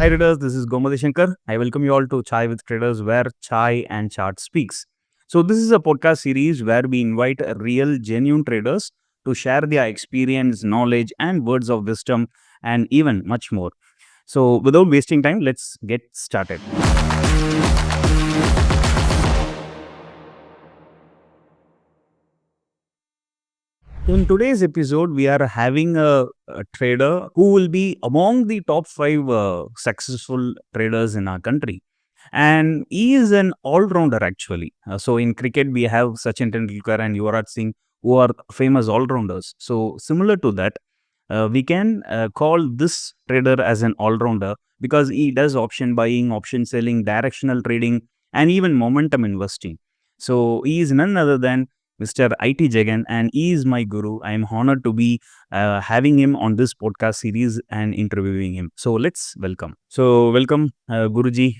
Hi traders, this is Gomathi Shankar. I welcome you all to Chai with Traders where Chai and Chart speaks. So this is a podcast series where we invite real genuine traders to share their experience, knowledge and words of wisdom and even much more. So without wasting time, let's get started. In today's episode, we are having a trader who will be among the top 5 successful traders in our country. And he is an all-rounder actually. So in cricket, we have Sachin Tendulkar and Yuvraj Singh who are famous all-rounders. So similar to that, we can call this trader as an all-rounder because he does option buying, option selling, directional trading, and even momentum investing. So he is none other than Mr. IT JEGAN, and he is my guru. I am honored to be having him on this podcast series and interviewing him. So let's welcome. So welcome, Guruji,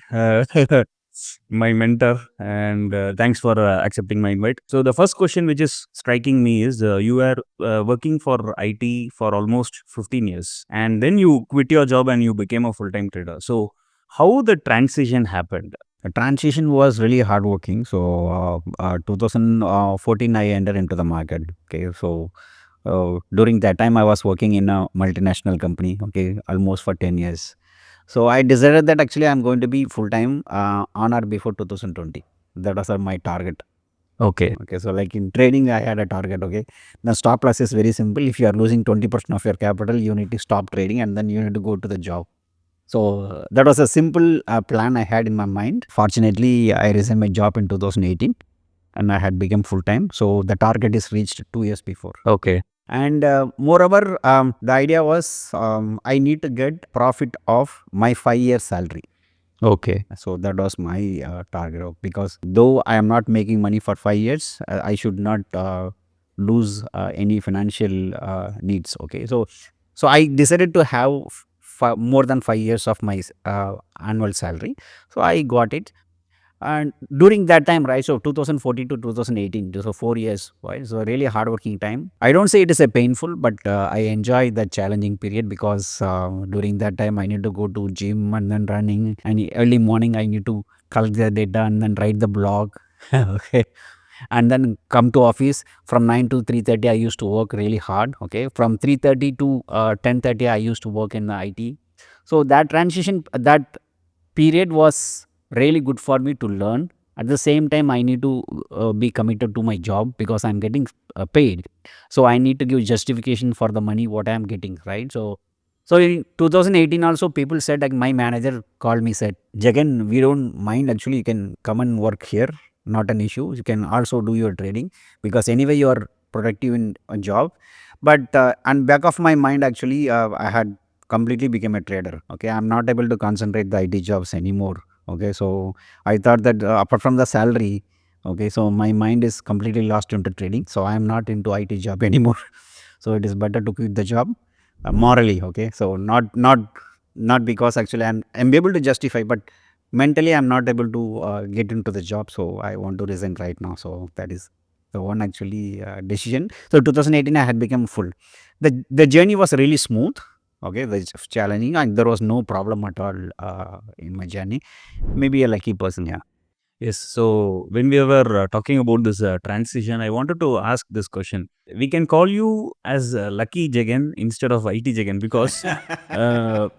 my mentor, and thanks for accepting my invite. So the first question which is striking me is you are working for IT for almost 15 years, and then you quit your job and you became a full-time trader. So how the transition happened? The transition was really hardworking. So, 2014, I entered into the market. Okay, so during that time, I was working in a multinational company. Okay, almost for 10 years. So I decided that actually I'm going to be full time on or before 2020. That was my target. Okay. Okay, so like in trading, I had a target. Okay, the stop loss is very simple. If you are losing 20% of your capital, you need to stop trading and then you need to go to the job. So that was a simple plan I had in my mind. Fortunately, I resigned my job in 2018 and I had become full time. So the target is reached 2 years before. Okay. And moreover, the idea was I need to get profit of my 5 year salary. Okay. So that was my target because though I am not making money for 5 years, I should not lose any financial needs. Okay, so I decided to have more than 5 years of my annual salary. So I got it. And during that time, right, so 2014 to 2018, so 4 years, right, so really hardworking time. I don't say it is a painful, but I enjoy the challenging period because during that time I need to go to gym and then running, and early morning I need to collect the data and then write the blog. Okay, and then come to office from 9 to 3:30. I used to work really hard. Okay, from 3:30 to 10:30 I used to work in the IT. So that transition, that period was really good for me to learn. At the same time, I need to be committed to my job because I'm getting paid. So I need to give justification for the money what I'm getting, right? So in 2018 also, people said, like my manager called me, said, Jagan, we don't mind, actually you can come and work here, not an issue. You can also do your trading because anyway you are productive in a job. But and back of my mind, actually I had completely became a trader. Okay, I'm not able to concentrate the IT jobs anymore. Okay, so I thought that apart from the salary, okay, so my mind is completely lost into trading. So I am not into IT job anymore. So it is better to quit the job morally. Okay, so not because actually I'm able to justify, but mentally I'm not able to get into the job. So I want to resign right now. So that is the one actually decision. So 2018 I had become full. The journey was really smooth. Okay, it's challenging and there was no problem at all in my journey. Maybe a lucky person, yeah. Yes. So when we were talking about this transition, I wanted to ask this question. We can call you as Lucky Jagan instead of IT Jagan because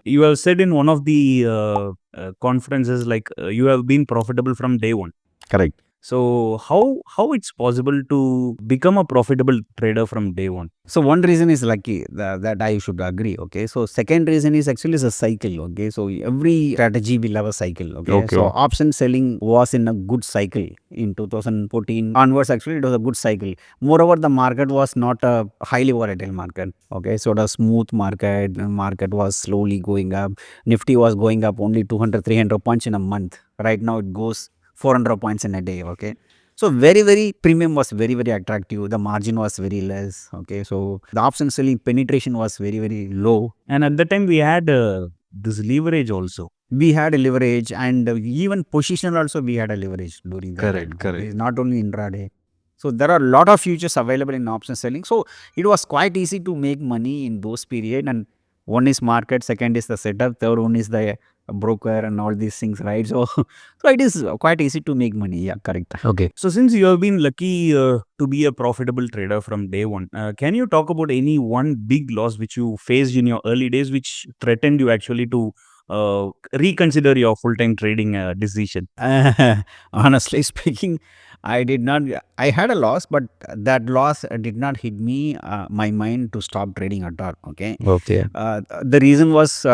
you have said in one of the conferences like you have been profitable from day one. Correct. So how it's possible to become a profitable trader from day one? So one reason is lucky that I should agree. Okay, so second reason is actually is a cycle. Okay, so every strategy will have a cycle. Okay, so option selling was in a good cycle in 2014 onwards. Actually, it was a good cycle. Moreover, the market was not a highly volatile market. Okay, so the smooth market. The market was slowly going up. Nifty was going up only 200, 300 points in a month. Right now, it goes 400 points in a day. Okay, so very premium was very attractive. The margin was very less. Okay, so the option selling penetration was very low. And at that time we had this leverage also. We had a leverage and even position also we had a leverage during that Correct, time. correct. Okay, not only intraday. So there are a lot of futures available in option selling. So it was quite easy to make money in those period. And one is market, second is the setup, third one is the broker and all these things, right? So it is quite easy to make money. Yeah, correct. Okay. So since you have been lucky to be a profitable trader from day one, can you talk about any one big loss which you faced in your early days, which threatened you actually to reconsider your full-time trading decision? Honestly speaking, I did not. I had a loss, but that loss did not hit me my mind to stop trading at all. Okay. Okay. The reason was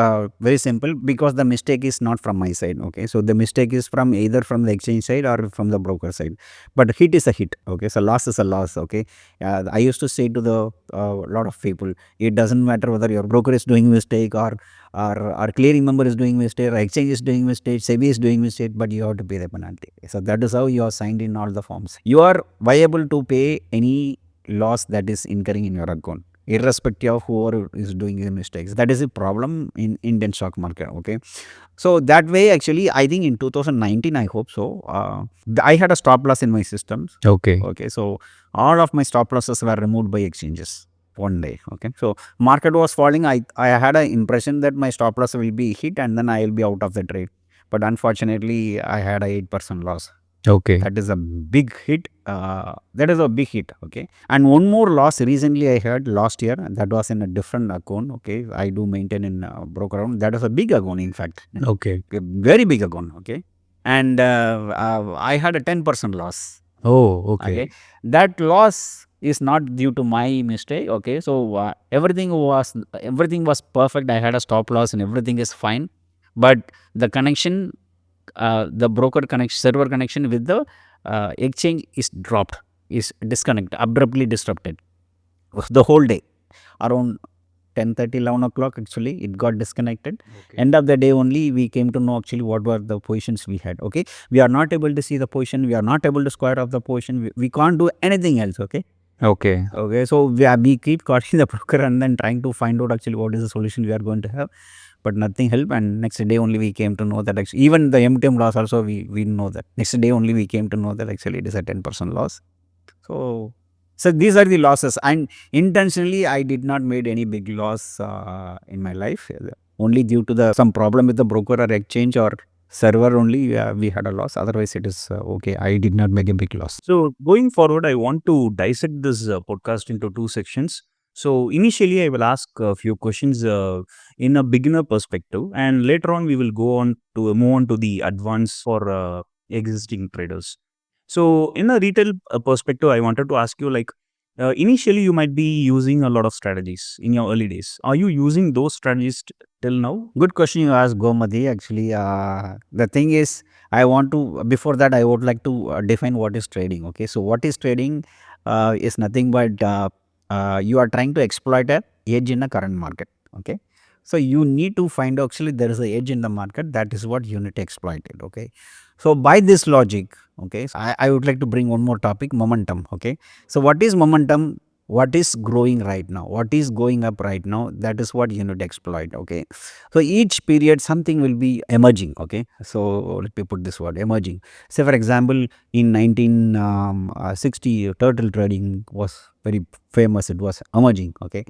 very simple, because the mistake is not from my side. Okay, so the mistake is from either from the exchange side or from the broker side. But hit is a hit. Okay, so loss is a loss. Okay, I used to say to the lot of people, it doesn't matter whether your broker is doing mistake or clearing member is doing mistake, or exchange is doing mistake, SEBI is doing mistake, but you have to pay the penalty. So that is how you are signed in all the forms. You are viable to pay any loss that is incurring in your account, irrespective of whoever is doing the mistakes. That is a problem in Indian stock market. Okay, so that way, actually, I think in 2019, I hope so, I had a stop loss in my systems. Okay. Okay, so all of my stop losses were removed by exchanges one day. Okay, so market was falling. I had an impression that my stop loss will be hit and then I will be out of the trade. But unfortunately, I had a 8% loss. Okay. That is a big hit. That is a big hit. Okay, and one more loss recently I had last year. That was in a different account. Okay, I do maintain in broker account. That is a big account, in fact. Okay. A very big account. Okay, and I had a 10% loss. Oh, okay. Okay, that loss is not due to my mistake. Okay, so everything was perfect. I had a stop loss and everything is fine, but the connection, the broker connection, server connection with the exchange is dropped, is disconnected, abruptly disrupted the whole day around 10:30, 11 o'clock. Actually, it got disconnected. End of the day only we came to know actually what were the positions we had. Okay, we are not able to see the position, we are not able to square off the position, we can't do anything else. Okay, Okay. so we keep calling the broker and then trying to find out actually what is the solution we are going to have, but nothing helped. And next day only we came to know that actually even the MTM loss also we know that. Next day only we came to know that actually it is a 10% loss. So these are the losses, and intentionally I did not made any big loss in my life. Only due to some problem with the broker or exchange or server only we had a loss. Otherwise it is okay. I did not make a big loss. So going forward, I want to dissect this podcast into two sections. So initially, I will ask a few questions in a beginner perspective, and later on, we will go on to move on to the advanced for existing traders. So in a retail perspective, I wanted to ask you, like, initially you might be using a lot of strategies in your early days. Are you using those strategies till now? Good question you asked, Gomathi. Actually, the thing is, before that, I would like to define what is trading. Okay, so what is trading is nothing but you are trying to exploit a edge in the current market. Okay, so you need to find out actually there is a edge in the market. That is what you need to exploit it. Okay, so by this logic, okay, so I would like to bring one more topic, momentum. Okay, so what is momentum? What is growing right now, what is going up right now, that is what you need to exploit. Okay, so each period something will be emerging. Okay, so let me put this word, emerging. Say for example, in 1960 turtle trading was very famous, it was emerging. Okay,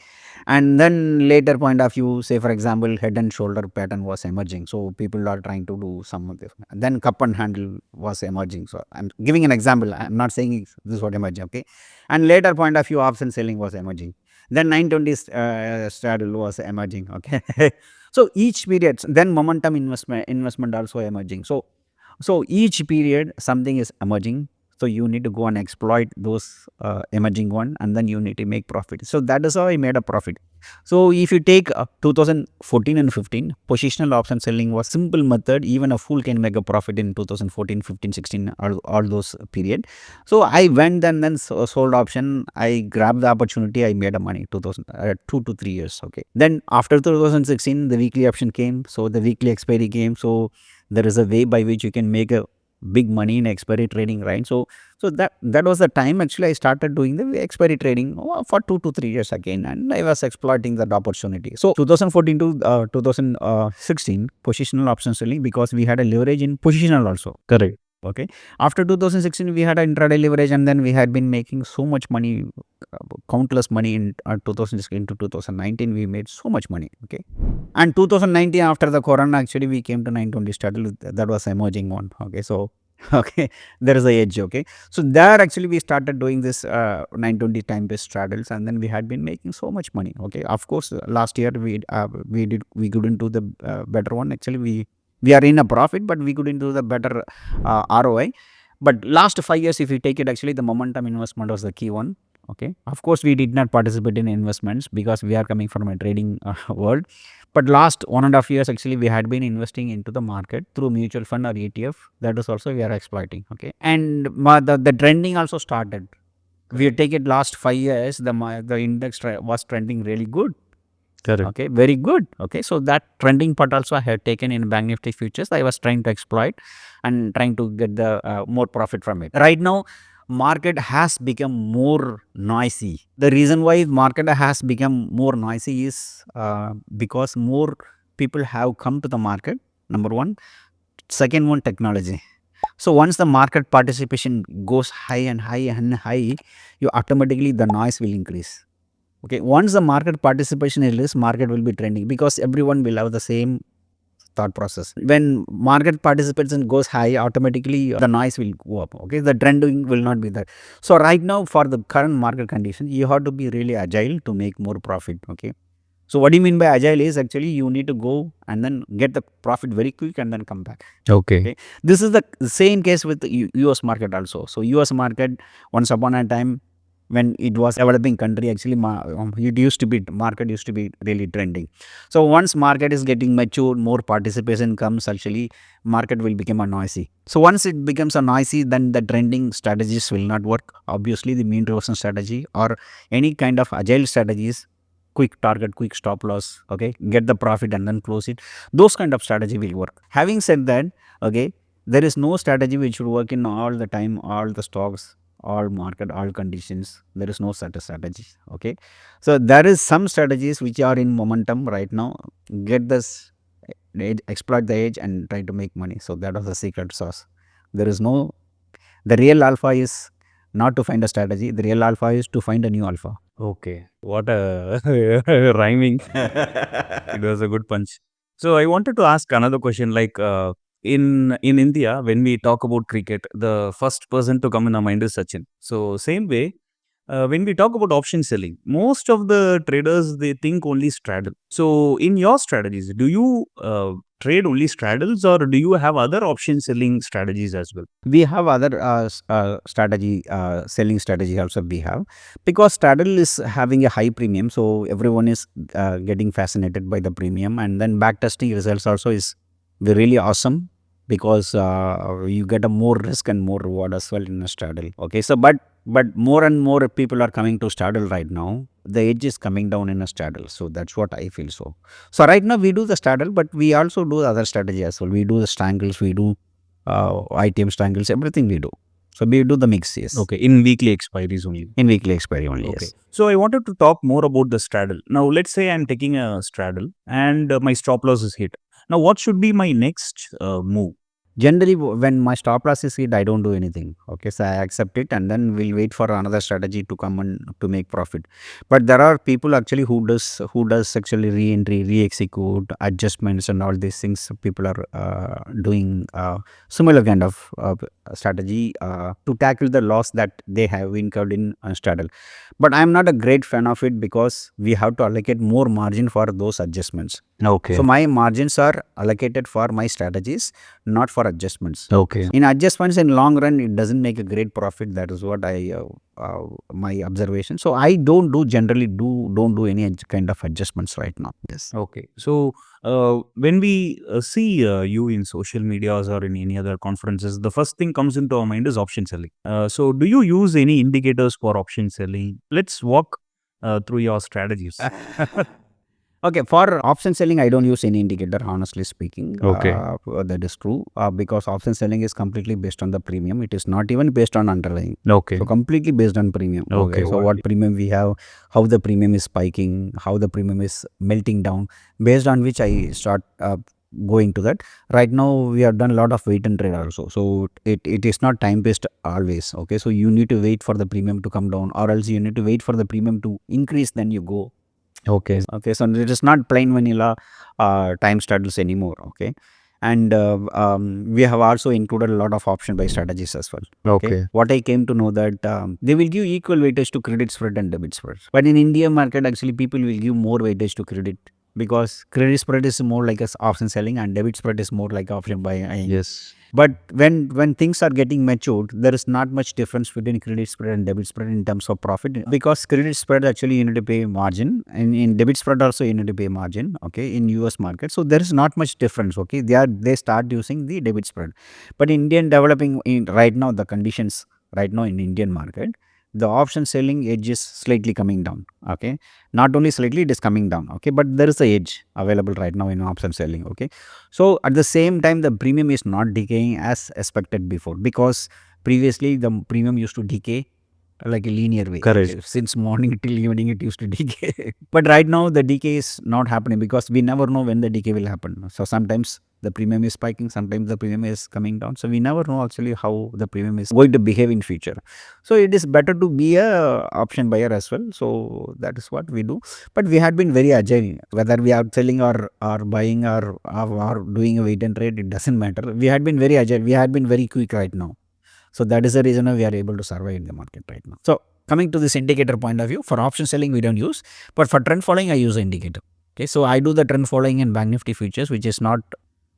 and then later point of view, say for example, head and shoulder pattern was emerging, so people are trying to do some of this. Then cup and handle was emerging. So I'm giving an example, I'm not saying this is what emerging. Okay, and later point of view, option selling was emerging. Then 920s straddle was emerging. Okay, so each period, then momentum investment also emerging. So each period something is emerging. So you need to go and exploit those emerging one, and then you need to make profit. So that is how I made a profit. So if you take 2014 and 15, positional option selling was simple method. Even a fool can make a profit in 2014, 15, 16, all those period. So I went and then sold option. I grabbed the opportunity. I made a money 2 to 3 years. Okay. Then after 2016, the weekly option came. So the weekly expiry came. So there is a way by which you can make a big money in expiry trading, right? So that was the time actually I started doing the expiry trading for 2 to 3 years again, and I was exploiting that opportunity. So 2014 to 2016 positional option selling, because we had a leverage in positional also. Correct. Okay. After 2016, we had an intraday leverage, and then we had been making so much money, countless money in 2016 to 2019. We made so much money. Okay. And 2019, after the corona, actually, we came to 920 straddle. That was emerging one. Okay. So, okay, there is a edge. Okay. So, there actually we started doing this 920 time based straddles, and then we had been making so much money. Okay. Of course, last year we couldn't do the better one. Actually, we are in a profit, but we couldn't do the better ROI. But last 5 years, if you take it, actually the momentum investment was the key one. Okay. Of course, we did not participate in investments because we are coming from a trading world. But last 1.5 years, actually, we had been investing into the market through mutual fund or ETF. That is also we are exploiting. Okay. And the trending also started. We take it last 5 years, the index was trending really good. Correct. Okay, very good. Okay, so that trending part also I had taken in Banknifty futures. I was trying to exploit and trying to get the more profit from it. Right now, market has become more noisy. The reason why market has become more noisy is because more people have come to the market. Number one. Second one, technology. So once the market participation goes high and high and high, you automatically the noise will increase. Okay, once the market participation is less, market will be trending because everyone will have the same thought process. When market participation goes high, automatically the noise will go up. Okay, the trending will not be there. So right now, for the current market condition, you have to be really agile to make more profit. Okay. So what do you mean by agile is actually you need to go and then get the profit very quick and then come back. Okay. This is the same case with the US market also. So US market, once upon a time, when it was developing country, actually it used to be, market used to be really trending. So once market is getting mature, more participation comes, actually market will become a noisy. So once it becomes a noisy, then the trending strategies will not work. Obviously the mean reversion strategy or any kind of agile strategies, quick target, quick stop loss, okay, get the profit and then close it, those kind of strategy will work. Having said that, okay, there is no strategy which should work in all the time, all the stocks, all market, all conditions. There is no such a strategy. Okay, so there is some strategies which are in momentum right now. Get this edge, exploit the edge and try to make money. So that was the secret sauce. There is no, the real alpha is not to find a strategy. The real alpha is to find a new alpha. Okay. What a rhyming. It was a good punch. So I wanted to ask another question. Like in India, when we talk about cricket, the first person to come in our mind is Sachin. So same way, when we talk about option selling, most of the traders they think only straddle. So in your strategies, do you trade only straddles or do you have other option selling strategies as well? We have other strategy, selling strategy also we have, because straddle is having a high premium, so everyone is getting fascinated by the premium, and then back testing results also is really awesome because you get a more risk and more reward as well in a straddle. Okay, so but more and more people are coming to straddle right now. The edge is coming down in a straddle, so that's what I feel. So right now we do the straddle, but we also do other strategy as well. We do the strangles, we do ITM strangles, everything we do. So we do the mix, yes. Okay, in weekly expiries only. In weekly expiry only, Okay. yes. So I wanted to talk more about the straddle. Now, let's say I'm taking a straddle and my stop loss is hit. Now, what should be my next move? Generally, when my stop loss is hit, I don't do anything. Okay, so I accept it and then we'll wait for another strategy to come and to make profit. But there are people actually who does actually re-entry, re-execute, adjustments and all these things. People are doing similar kind of strategy to tackle the loss that they have incurred in straddle. But I am not a great fan of it because we have to allocate more margin for those adjustments. Okay. So my margins are allocated for my strategies, not for adjustments. Okay. In adjustments, in long run, it doesn't make a great profit. That is what my observation. So I don't do any kind of adjustments right now. Yes. Okay. So when we see you in social medias or in any other conferences, the first thing comes into our mind is option selling. So do you use any indicators for option selling? Let's walk through your strategies. Okay, for option selling, I don't use any indicator, honestly speaking. Okay. That is true because option selling is completely based on the premium. It is not even based on underlying. Okay. So completely based on premium. Okay. So what premium we have, how the premium is spiking, how the premium is melting down, based on which I start go into that. Right now we have done a lot of wait and trade also, so it is not time based always. Okay, so you need to wait for the premium to come down, or else you need to wait for the premium to increase, then you go. Okay. Okay, so it is not plain vanilla time strategies anymore. Okay, and we have also included a lot of option buy strategies as well. Okay. What I came to know that they will give equal weightage to credit spread and debit spread, but in India market actually people will give more weightage to credit, because credit spread is more like a option selling and debit spread is more like option buying. Yes. But when things are getting matured, there is not much difference between credit spread and debit spread in terms of profit, because credit spread actually you need to pay margin, and in debit spread also you need to pay margin. Okay, in US market, so there is not much difference. Okay, they start using the debit spread, but Indian developing in right now the conditions right now in Indian market, the option selling edge is slightly coming down. Okay, not only slightly, it is coming down. Okay, but there is a edge available right now in option selling. Okay, so at the same time the premium is not decaying as expected before, because previously the premium used to decay like a linear way. Correct. Since morning till evening it used to decay. But right now the decay is not happening, because we never know when the decay will happen. So sometimes the premium is spiking, sometimes the premium is coming down. So we never know actually how the premium is going to behave in future. So it is better to be a option buyer as well. So that is what we do. But we had been very agile, whether we are selling or buying or doing a wait and trade, it doesn't matter. We had been very agile. We had been very quick right now. So that is the reason why we are able to survive in the market right now. So coming to this indicator point of view, for option selling we don't use, but for trend following I use an indicator. Okay, so I do the trend following in Banknifty futures, which is not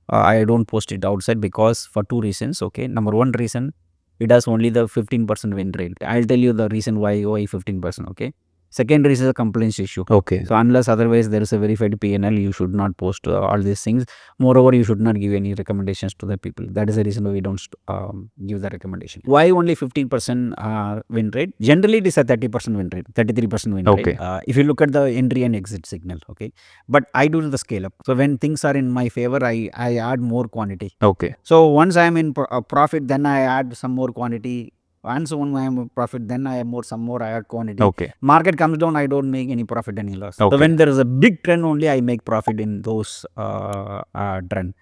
I don't post it outside, because for two reasons. Okay, number one reason, it has only the 15% win rate. I'll tell you the reason why 15%. Okay. Second reason is a compliance issue. Okay. So unless otherwise there is a verified PNL, you should not post all these things. Moreover, you should not give any recommendations to the people. That is the reason why we don't give the recommendation. Why only 15% win rate? Generally, it is a 30% win rate, 33% win Okay. rate. If you look at the entry and exit signal, okay. But I do the scale up. So when things are in my favor, I add more quantity. Okay. So once I am in profit, then I add some more quantity. Once when I am in profit, then I have some more, I add quantity. Okay. Market comes down, I don't make any profit, any loss. Okay. So when there is a big trend only, I make profit in those trend.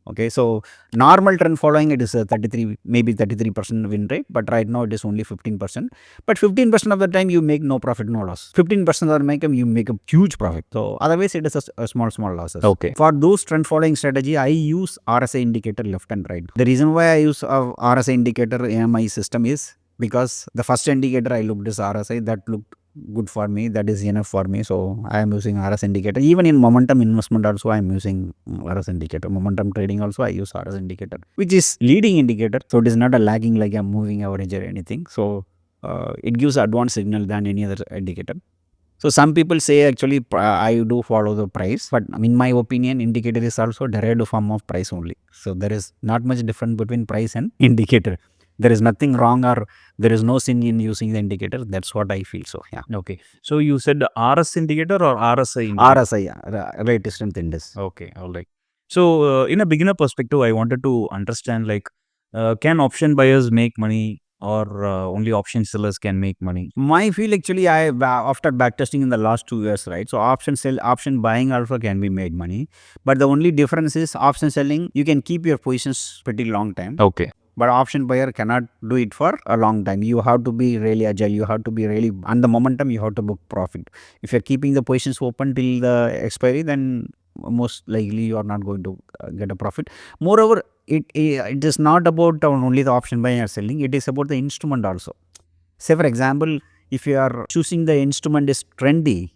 Okay, so normal trend following, it is a 33, maybe 33% win rate, but right now it is only 15%. But 15% of the time you make no profit, no loss. 15% of the time you make a huge profit. So otherwise it is a small losses. Okay. For those trend following strategy, I use RSI indicator left and right. The reason why I use RSI indicator in my system is because the first indicator I looked is RSI, that looked good for me, that is enough for me. So I am using RS indicator. Even in momentum investment also I am using RS indicator. Momentum trading also I use RS indicator, which is leading indicator. So it is not a lagging like a moving average or anything. So it gives advanced signal than any other indicator. So some people say actually I do follow the price, but in my opinion indicator is also derived form of price only. So there is not much difference between price and indicator. There is nothing wrong or there is no sin in using the indicator. That's what I feel. So yeah. Okay. So you said RS indicator or RSI indicator? RSI, rate strength index. Okay. All right. So in a beginner perspective, I wanted to understand like, can option buyers make money, or only option sellers can make money? My feel actually, I after backtesting in the last 2 years, right? So option buying also can be made money, but the only difference is option selling, you can keep your positions pretty long time. Okay. But option buyer cannot do it for a long time. You have to be really agile. You have to be really on the momentum. You have to book profit. If you're keeping the positions open till the expiry, then most likely you are not going to get a profit. Moreover, it is not about only the option buying or selling. It is about the instrument also. Say for example, if you are choosing the instrument is trendy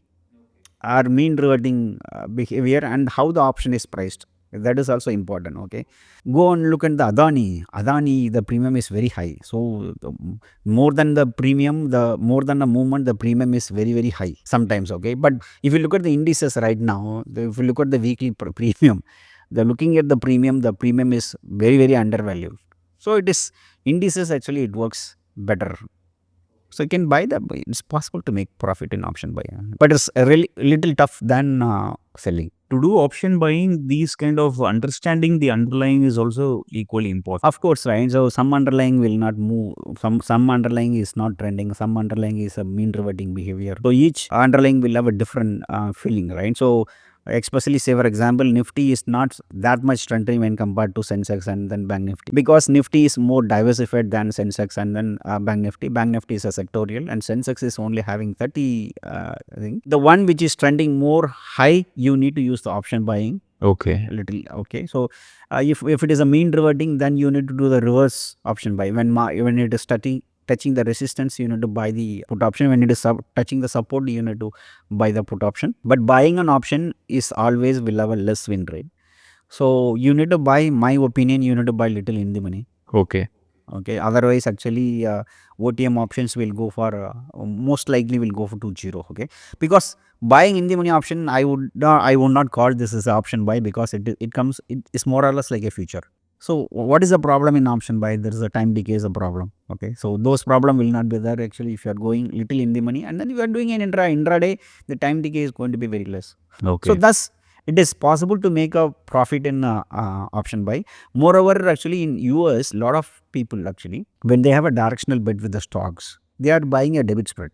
or mean reverting behavior, and how the option is priced. That is also important. Okay, go and look at the Adani, the premium is very high. So more than the premium, the more than the movement, the premium is very high sometimes. Okay, but if you look at the indices right now, if you look at the weekly premium, they're looking at the premium is very undervalued. So it is indices actually it works better. So you can buy that. It's possible to make profit in option buying, but it's a really little tough than selling. To do option buying, these kind of understanding the underlying is also equally important. Of course, right? So some underlying will not move. Some underlying is not trending. Some underlying is a mean reverting behavior. So each underlying will have a different feeling, right? So Especially say for example, Nifty is not that much strengthening when compared to Sensex and then Bank Nifty, because Nifty is more diversified than Sensex and then Bank Nifty. Bank Nifty is a sectorial and Sensex is only having 30 thing. The one which is trending more high, you need to use the option buying. Okay. A little. Okay. So if it is a mean reverting, then you need to do the reverse option buy. When it is touching the resistance, you need to buy the put option. When it is touching the support, you need to buy the put option. But buying an option is always will have a less win rate. So you need to buy, my opinion, you need to buy little in the money. Okay. Okay. Otherwise, actually, OTM options will go for most likely will go for 2-0. Okay. Because buying in the money option, I would not call this as an option buy, because it is more or less like a future. So what is the problem in option buy? There is a time decay is a problem. Okay. So those problem will not be there actually if you are going little in the money, and then you are doing an intraday, the time decay is going to be very less. Okay. So thus it is possible to make a profit in option buy. Moreover, actually in US, lot of people actually, when they have a directional bet with the stocks, they are buying a debit spread.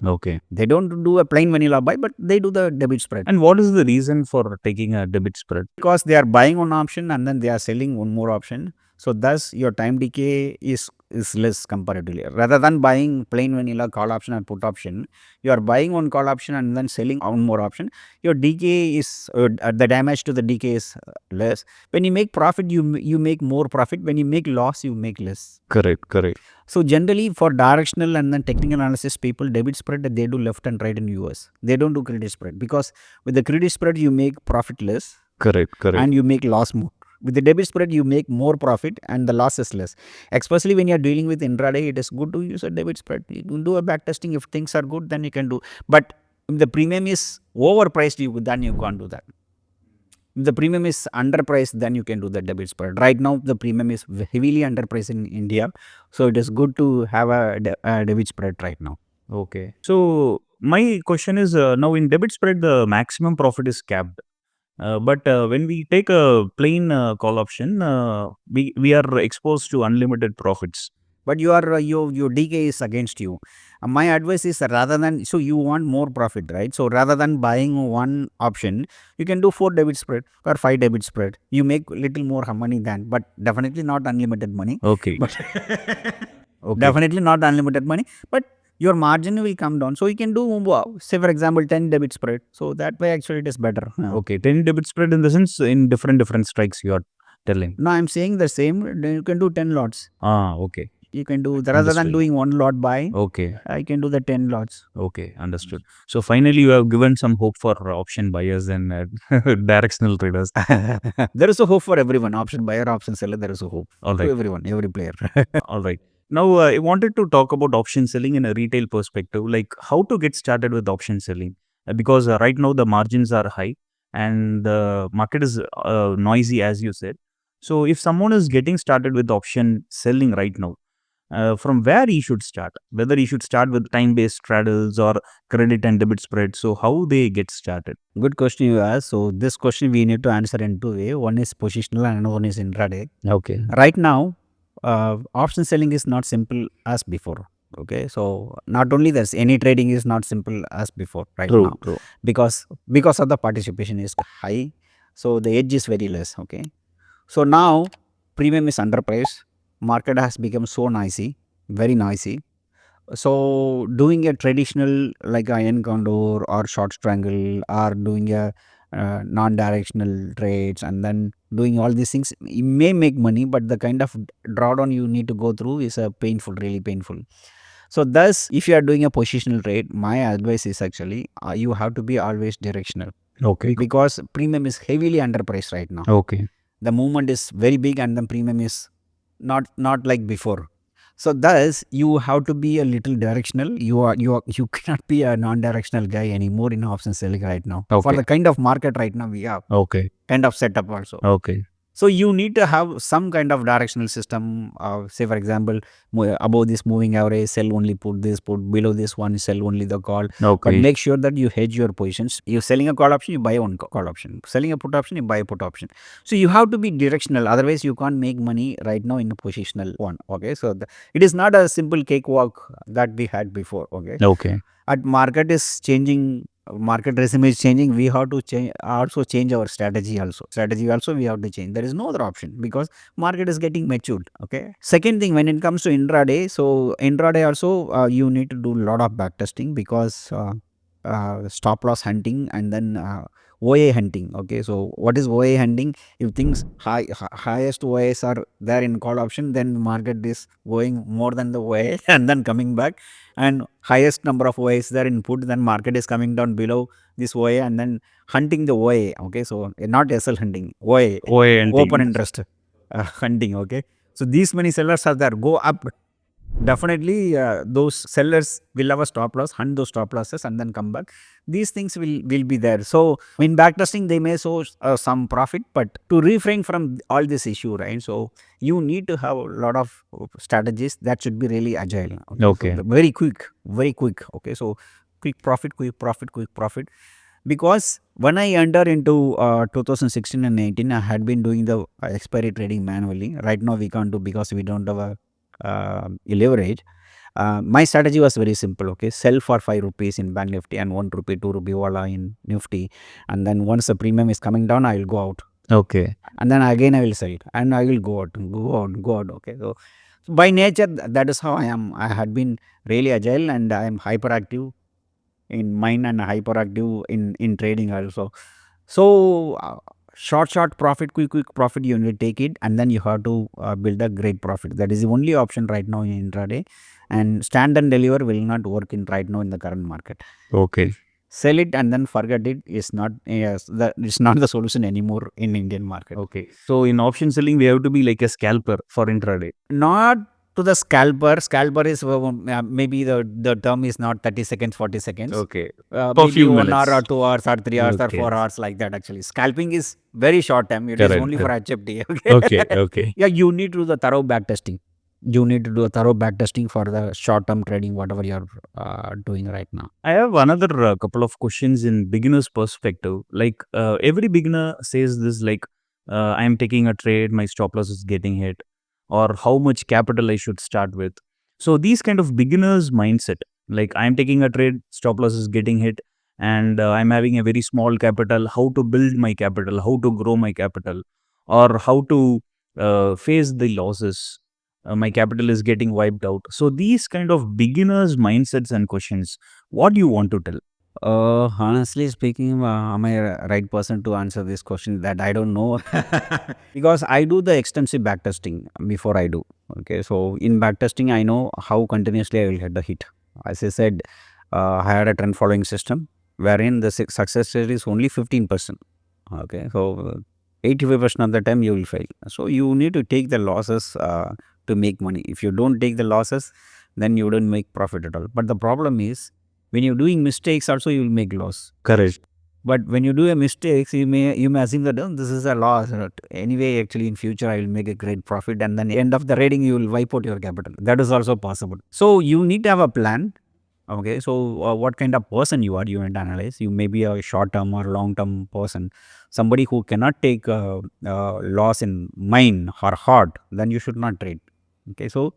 Okay. They don't do a plain vanilla buy, but they do the debit spread. And what is the reason for taking a debit spread? Because they are buying one option and then they are selling one more option. So thus your time decay is less comparatively. Rather than buying plain vanilla call option and put option, you are buying one call option and then selling one more option. Your decay is the damage to the decay is less. When you make profit, you make more profit. When you make loss, you make less. Correct. So generally for directional and then technical analysis people, debit spread they do left and right in US. They don't do credit spread, because with the credit spread you make profit less. Correct. And you make loss more. With the debit spread, you make more profit and the loss is less. Especially when you are dealing with intraday, it is good to use a debit spread. You can do a back testing. If things are good, then you can do. But if the premium is overpriced, then you can't do that. If the premium is underpriced, then you can do the debit spread. Right now, the premium is heavily underpriced in India. So it is good to have a debit spread right now. Okay. So my question is, now in debit spread, the maximum profit is capped. But when we take a plain call option, we are exposed to unlimited profits. But your decay is against you. My advice is, rather than, so you want more profit, right? So rather than buying one option, you can do 4 debit spread or 5 debit spread. You make little more money than, but definitely not unlimited money. Okay. But definitely not unlimited money, but your margin will come down. So you can do, say for example, 10 debit spread. So that way actually it is better. Okay. 10 debit spread in the sense in different strikes you are telling. No, I'm saying the same. You can do 10 lots. Okay. You can do, rather than doing one lot buy, Okay. I can do the 10 lots. Okay, understood. So finally, you have given some hope for option buyers and directional traders. There is a hope for everyone. Option buyer, option seller, there is a hope. All To right. everyone, every player. All right. Now, I wanted to talk about option selling in a retail perspective, like how to get started with option selling. Because right now the margins are high and the market is noisy, as you said. So if someone is getting started with option selling right now, from where he should start, whether he should start with time-based straddles or credit and debit spread. So how they get started? Good question you asked. So this question we need to answer in 2 ways. One is positional and one is intraday. Okay. Right now, option selling is not simple as before. Okay, so not only this, any trading is not simple as before right now. True. Because of the participation is high, so the edge is very less. Okay, so now premium is underpriced. Market has become so noisy, very noisy. So doing a traditional like a yen condor or short strangle or doing a non-directional trades and then doing all these things, you may make money, but the kind of drawdown you need to go through is painful, really painful. So thus, if you are doing a positional trade, my advice is actually you have to be always directional. Okay. Because premium is heavily underpriced right now. Okay. The movement is very big and the premium is not like before. So thus you have to be a little directional. You cannot be a non-directional guy anymore in option selling right now. Okay. For the kind of market right now we have, Okay. kind of setup also. Okay. So you need to have some kind of directional system. Say for example, above this moving average, sell only put this, put below this one, sell only the call. But Okay. make sure that you hedge your positions. You're selling a call option, you buy one call option. Selling a put option, you buy a put option. So you have to be directional. Otherwise, you can't make money right now in a positional one. Okay, so it is not a simple cakewalk that we had before. Okay. Okay. At market is changing market regime is changing, we have to change our strategy also. We have to change. There is no other option because market is getting matured. Okay. Second thing, when it comes to intraday, so intraday also you need to do a lot of back testing because stop loss hunting and then OA hunting. Okay, so what is OA hunting? If things highest OAs are there in call option, then market is going more than the OA and then coming back, and highest number of OAs there in put, then market is coming down below this OA and then hunting the OA. Okay, so not SL hunting, OA, OA and open interest hunting. Okay, so these many sellers are there, go up. Definitely, those sellers will have a stop loss, hunt those stop losses, and then come back. These things will be there. So in backtesting, they may show some profit, but to refrain from all this issue, right? So you need to have a lot of strategies that should be really agile. Okay. So very quick, very quick. Okay, so quick profit, quick profit, quick profit. Because when I entered into 2016 and 18, I had been doing the expiry trading manually. Right now, we can't do because we don't have a leverage. My strategy was very simple. Okay, sell for 5 rupees in Banknifty and 1 rupee, 2 rupee wala in Nifty, and then once the premium is coming down, I will go out, Okay. and then again I will sell it, and I will go out, go out. Okay, so by nature, that is how I am. I had been really agile and I am hyperactive in mind and hyperactive in trading also. So short profit, quick profit, you need to take it, and then you have to build a great profit. That is the only option right now in intraday, and stand and deliver will not work in right now in the current market. Okay. Sell it and then forget it is not it's not the solution anymore in Indian market. Okay. So in option selling, we have to be like a scalper for intraday. Not to the scalper. Scalper is maybe the term is not 30 seconds, 40 seconds. Okay. Maybe few 1 minutes. hour or 2 hours or 3 hours or Okay. 4 hours like that. Actually, scalping is very short time. It is Correct, only for HFT. Okay. Okay. Yeah, you need to do the thorough back testing. You need to do a thorough back testing for the short term trading, whatever you're doing right now. I have another couple of questions in beginner's perspective. Like every beginner says this, like I am taking a trade, my stop loss is getting hit, or how much capital I should start with. So these kind of beginners mindset, like I am taking a trade, stop loss is getting hit, and I'm having a very small capital. How to build my capital? How to grow my capital? Or how to face the losses? My capital is getting wiped out. So these kind of beginners mindsets and questions, what do you want to tell? Honestly speaking, am I a right person to answer this question? That I don't know. Because I do the extensive backtesting before I do. Okay, so in backtesting, I know how continuously I will get the hit. As I said, I had a trend following system wherein the success rate is only 15%. Okay, so 85% of the time you will fail. So you need to take the losses to make money. If you don't take the losses, then you don't make profit at all. But the problem is, when you're doing mistakes also, you will make loss. Correct. But when you do a mistakes, you may assume that this is a loss. Anyway, actually in future I will make a great profit, and then end of the trading you will wipe out your capital. That is also possible. So you need to have a plan. Okay, so what kind of person you are, you need to analyze. You may be a short term or long term person, somebody who cannot take loss in mind or heart. Then you should not trade. Okay, so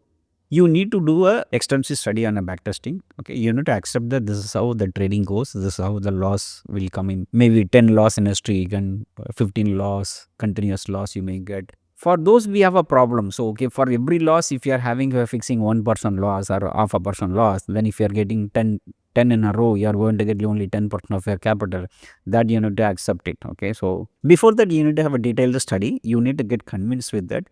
you need to do a extensive study on a backtesting. Okay, you need to accept that this is how the trading goes. This is how the loss will come in. Maybe 10 loss in a streak and 15 loss, continuous loss you may get. For those, we have a problem. So, okay, for every loss, if you are having fixing 1% loss or half a percent loss, then if you are getting 10 in a row, you are going to get only 10% of your capital. That you need to accept it. Okay, so before that, you need to have a detailed study. You need to get convinced with that.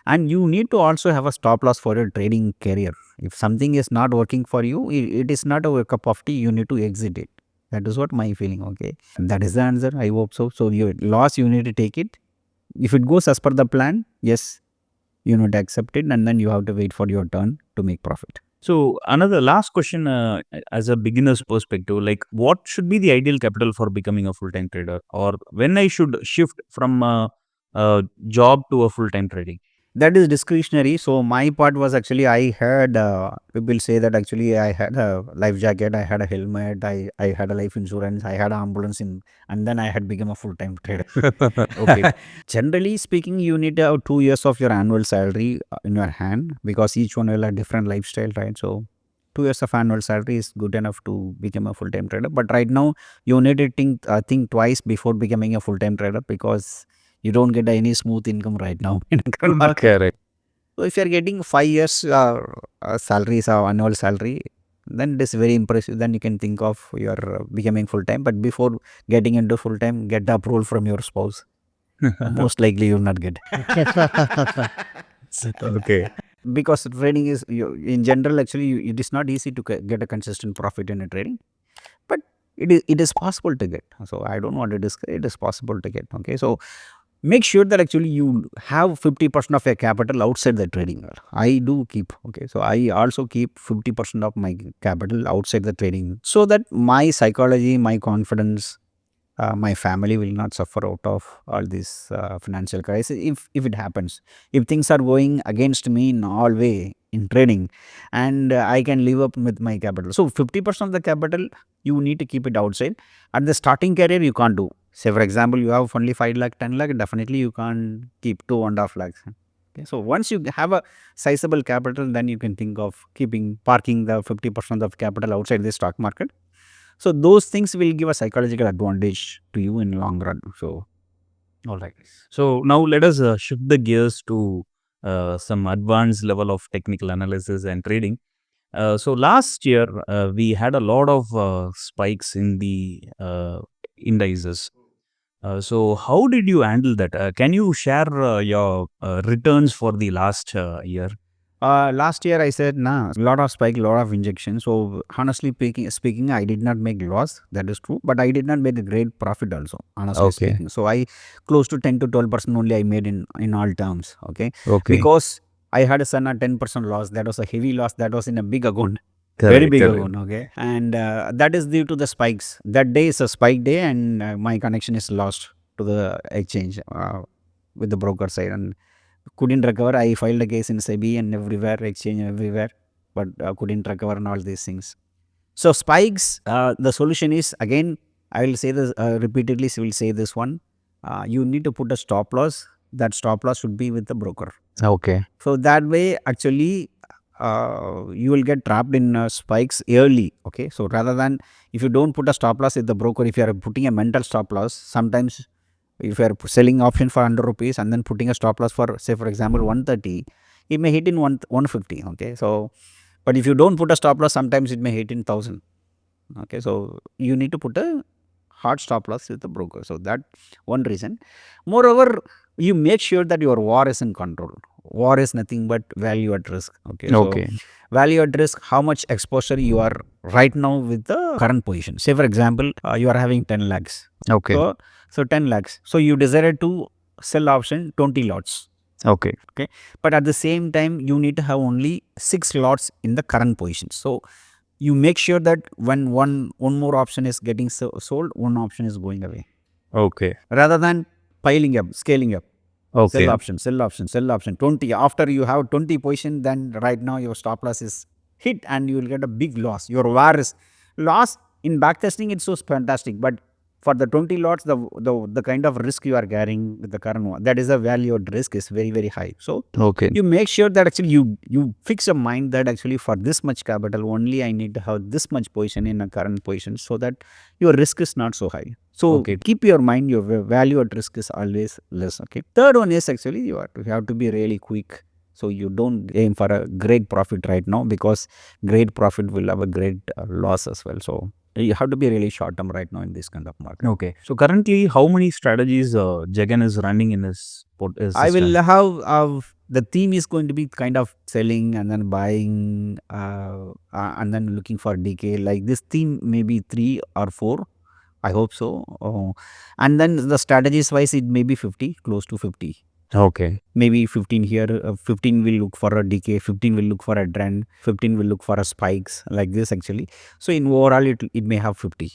And you need to also have a stop loss for your trading career. If something is not working for you, it is not a cup of tea, you need to exit it. That is what my feeling. Okay, and that is the answer. I hope so. So your loss, you need to take it. If it goes as per the plan, yes, you need to accept it, and then you have to wait for your turn to make profit. So another last question, as a beginner's perspective, like what should be the ideal capital for becoming a full-time trader, or when I should shift from a job to a full-time trading? That is discretionary. So my part was actually, I had people say that actually I had a life jacket, I had a helmet, I had a life insurance, I had an ambulance in, and then I had become a full-time trader. Okay. Generally speaking, you need to have 2 years of your annual salary in your hand, because each one will have different lifestyle, right? So 2 years of annual salary is good enough to become a full-time trader. But right now, you need to think twice before becoming a full-time trader, because you don't get any smooth income right now in the current market. Correct. So if you are getting 5 years salaries or annual salary, then it is very impressive. Then you can think of your becoming full-time. But before getting into full-time, get the approval from your spouse. Most likely you will not get. Okay. Because trading is, in general, actually, it is not easy to get a consistent profit in a trading. But it is possible to get. So I don't want to discuss. It is possible to get. Okay. So make sure that actually you have 50% of your capital outside the trading. I do keep. Okay. So I also keep 50% of my capital outside the trading, so that my psychology, my confidence, my family will not suffer out of all this financial crisis if it happens. If things are going against me in all way in trading, and I can live up with my capital. So 50% of the capital, you need to keep it outside. At the starting career, you can't do. Say for example, you have only 5 lakh, 10 lakh, definitely you can't keep 2.5 lakhs. Okay. So once you have a sizable capital, then you can think of parking the 50% of capital outside the stock market. So those things will give a psychological advantage to you in long run. So, All right. So now let us shift the gears to some advanced level of technical analysis and trading. So last year we had a lot of spikes in the indices. So how did you handle that? Can you share your returns for the last year? last year I said, nah, lot of spike, lot of injection. So honestly speaking, I did not make loss. That is true, but I did not make a great profit also. Honestly Okay. speaking, so I close to 10 to 12% only I made in all terms. Okay, Okay. because I had a 10% loss. That was a heavy loss. That was in a big account. Correct, Very big correct. account. Okay, and that is due to the spikes. That day is a spike day, and my connection is lost to the exchange with the broker side, and couldn't recover. I filed a case in SEBI and everywhere, exchange everywhere, but couldn't recover and all these things. So spikes, the solution is, again, I will say this repeatedly. Will say this one. You need to put a stop loss. That stop loss should be with the broker. Okay. So that way, actually, you will get trapped in spikes early. Okay. So rather than, if you don't put a stop loss with the broker, if you are putting a mental stop loss, sometimes if you are selling option for 100 rupees and then putting a stop loss for, say for example, 130, it may hit in 150. Okay. So, but if you don't put a stop loss, sometimes it may hit in 1000. Okay. So you need to put a hard stop loss with the broker. So that one reason. Moreover, you make sure that your VAR is in control. VAR is nothing but value at risk. Okay. So value at risk, how much exposure you are right now with the current position. Say for example, you are having 10 lakhs. Okay. So 10 lakhs. So you decided to sell option 20 lots. Okay. Okay. But at the same time, you need to have only 6 lots in the current position. So you make sure that when one more option is getting sold, one option is going away. Okay. Rather than piling up, scaling up. Okay. Sell option. 20. After you have 20 position, then right now your stop loss is hit and you will get a big loss. Your VAR is loss. In backtesting, it's so fantastic. But for the 20 lots, the kind of risk you are carrying with the current one, that is the value at risk is very, very high. So Okay. you make sure that actually you fix a mind that actually for this much capital only I need to have this much position in a current position, so that your risk is not so high. So Okay. keep your mind, your value at risk is always less. Okay. Third one is actually you have to be really quick. So you don't aim for a great profit right now, because great profit will have a great loss as well. So you have to be really short term right now in this kind of market. Okay. So currently, how many strategies JEGAN is running in his I will have the theme is going to be kind of selling and then buying and then looking for decay. Like this theme maybe 3 or 4. I hope so. And then the strategies wise, it may be 50, close to 50. Okay. Maybe 15 here, 15 will look for a decay, 15 will look for a trend, 15 will look for a spikes, like this actually. So in overall, it may have 50.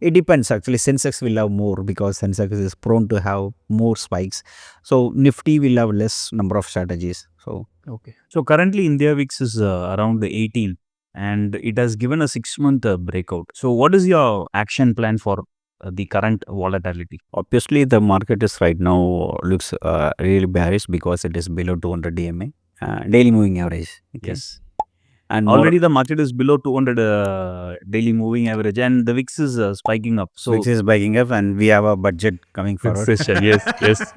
It depends actually. Sensex will have more because Sensex is prone to have more spikes. So Nifty will have less number of strategies. So Okay. So currently, India VIX is around the 18, and it has given a 6-month breakout. So what is your action plan for the current volatility? obviously the market is right now looks really bearish because it is below 200 DMA, daily moving average. Okay. Yes. And Already the market is below 200 daily moving average, and the VIX is spiking up. So which is biking up, and we have a budget coming forward. recession, yes, yes,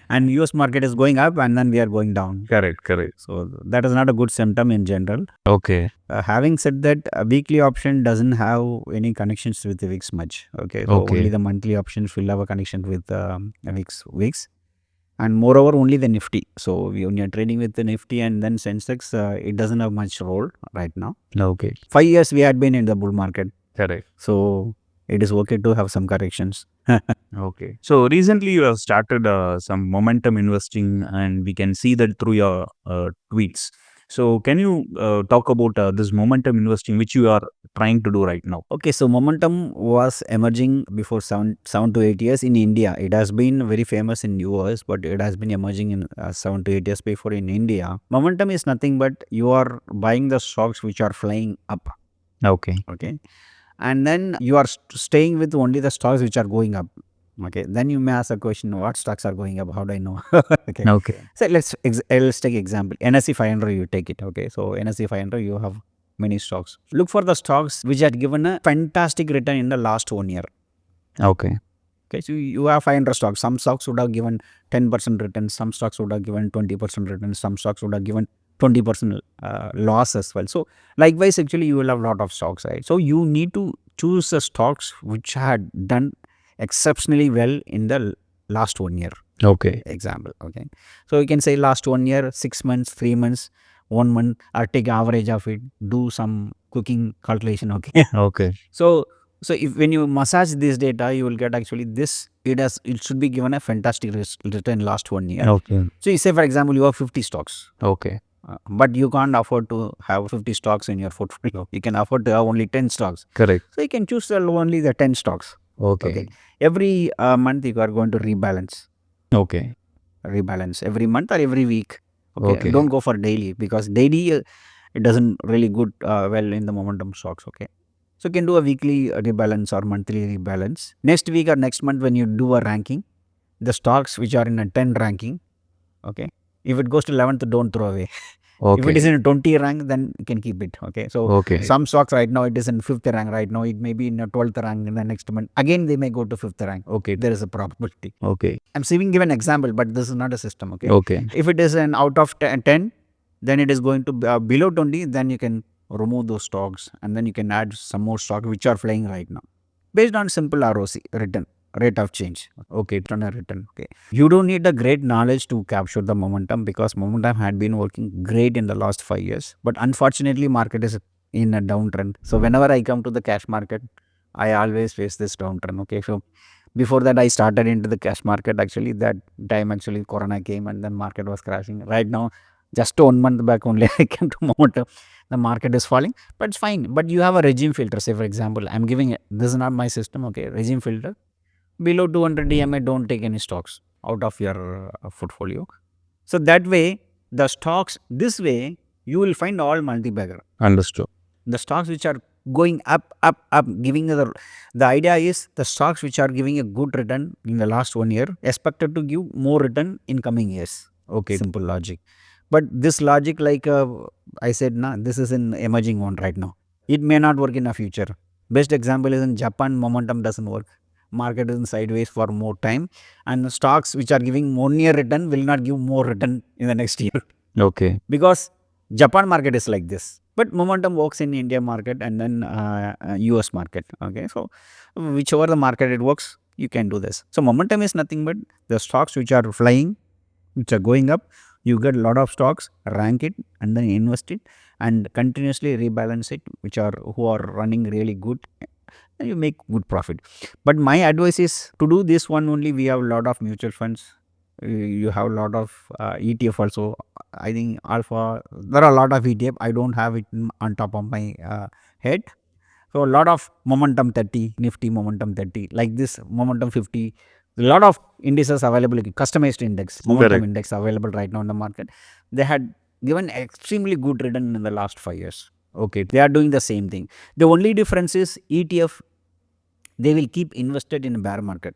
And US market is going up, and then we are going down. correct. So that is not a good symptom in general. Okay, Having said that, a weekly option doesn't have any connections with the VIX much. Okay, so Okay. only the monthly options will have a connection with VIX, and moreover only the Nifty. So when you're trading with the Nifty and then Sensex, it doesn't have much role right now. okay, 5 years we had been in the bull market, correct. so it is okay to have some corrections. Okay. So recently you have started some momentum investing, and we can see that through your tweets. So can you talk about this momentum investing which you are trying to do right now? Okay, so momentum was emerging before 7 to 8 years in India. It has been very famous in US, but it has been emerging in 7 to 8 years before in India. Momentum is nothing but you are buying the stocks which are flying up. Okay. Okay, and then you are staying with only the stocks which are going up. Okay, then you may ask a question, what stocks are going up? How do I know? Okay. Okay. So let's take example. NSE 500, you take it. Okay, so NSE 500, you have many stocks. Look for the stocks which had given a fantastic return in the last 1 year. Okay. Okay, so you have 500 stocks. Some stocks would have given 10% return. Some stocks would have given 20% return. Some stocks would have given 20% loss as well. So likewise, actually, you will have a lot of stocks, right? So you need to choose the stocks which had done exceptionally well in the last 1 year. Okay. Example. Okay, so you can say last 1 year, 6 months, 3 months, 1 month, or take average of it. Do some cooking calculation. Okay. Okay. So if when you massage this data, you will get actually this. It should be given a fantastic return last 1 year. Okay. So you say, for example, you have 50 stocks. Okay. But you can't afford to have 50 stocks in your portfolio. You can afford to have only 10 stocks. Correct. So you can choose only the 10 stocks. Okay. Every month you are going to rebalance. Okay. Rebalance every month or every week. Okay. Don't go for daily, because daily it doesn't really good well in the momentum stocks. Okay, so you can do a weekly rebalance or monthly rebalance. Next week or next month, when you do a ranking, the stocks which are in a 10 ranking, okay, if it goes to 11th, don't throw away. Okay. If it is in a 20 rank, then you can keep it. Okay, so Okay. some stocks right now it is in 5th rank right now. It may be in a 12th rank in the next month. Again, they may go to 5th rank. Okay. There is a probability. Okay. I'm giving an example, but this is not a system. Okay. Okay. If it is an out of 10, then it is going to be below 20. Then you can remove those stocks, and then you can add some more stocks which are flying right now, based on simple ROC, return, rate of change. Okay, return a return. Okay, you don't need a great knowledge to capture the momentum, because momentum had been working great in the last 5 years. But unfortunately, market is in a downtrend. So whenever I come to the cash market, I always face this downtrend. Okay, so before that, I started into the cash market. Actually, that time actually Corona came and then market was crashing. Right now, just 1 month back only, I came to momentum. The market is falling, but it's fine. But you have a regime filter. Say, for example, I'm giving this is not my system. Okay, regime filter below 200 DMA, don't take any stocks out of your portfolio. So that way, the stocks this way you will find all multi-bagger. Understood. The stocks which are going up, giving the idea is the stocks which are giving a good return in the last 1 year expected to give more return in coming years. Okay. Simple logic. But this logic, like I said, this is an emerging one right now. It may not work in the future. Best example is in Japan, momentum doesn't work. Market is in sideways for more time, and the stocks which are giving 1 year return will not give more return in the next year. Okay. Because Japan market is like this. But momentum works in India market and then US market. Okay, so whichever the market it works, you can do this. So momentum is nothing but the stocks which are flying, which are going up. You get a lot of stocks, rank it, and then invest it, and continuously rebalance it, who are running really good, and you make good profit. But my advice is to do this one only. We have a lot of mutual funds. You have a lot of ETF also. I think Alpha, there are a lot of ETF. I don't have it on top of my head. So a lot of momentum 30, Nifty momentum 30, like this momentum 50. A lot of indices available, customized index, momentum index available right now in the market. They had given extremely good return in the last 5 years. Okay, they are doing the same thing. The only difference is ETF, they will keep invested in a bear market.